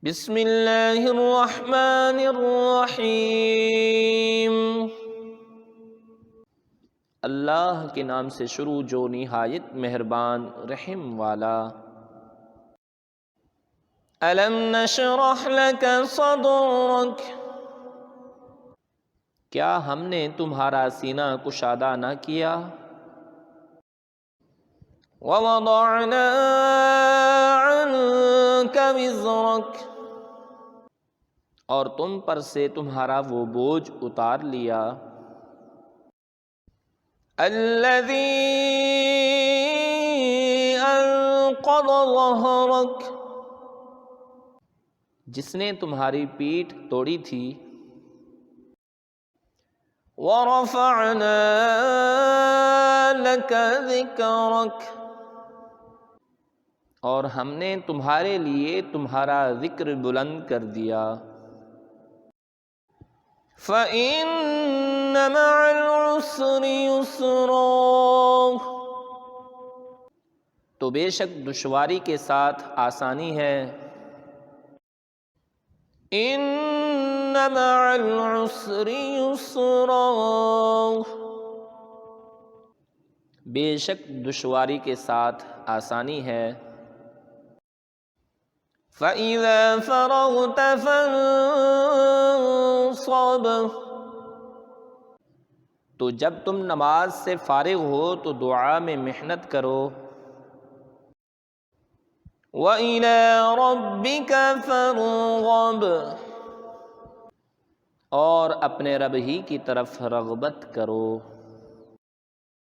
بسم اللہ الرحمن الرحیم۔ اللہ کے نام سے شروع جو نہایت مہربان رحم والا۔ الم نشرح لک صدرک، کیا ہم نے تمہارا سینہ کشادہ نہ کیا؟ ووضعنا عنک وزرک، اور تم پر سے تمہارا وہ بوجھ اتار لیا۔ الذی انقض ظہرک، جس نے تمہاری پیٹھ توڑی تھی۔ ورفعنا لک ذکرک، اور ہم نے تمہارے لیے تمہارا ذکر بلند کر دیا۔ فَإِنَّ مَعَ الْعُسْرِ يُسْرًا، تو بے شک دشواری کے ساتھ آسانی ہے۔ إِنَّ مَعَ الْعُسْرِ يُسْرًا، بے شک دشواری کے ساتھ آسانی ہے۔ فَإِذَا فَرَغْتَ فَانصَبْ، تو جب تم نماز سے فارغ ہو تو دعا میں محنت کرو۔ وَإِلَى رَبِّكَ فَارْغَب، اور اپنے رب ہی کی طرف رغبت کرو۔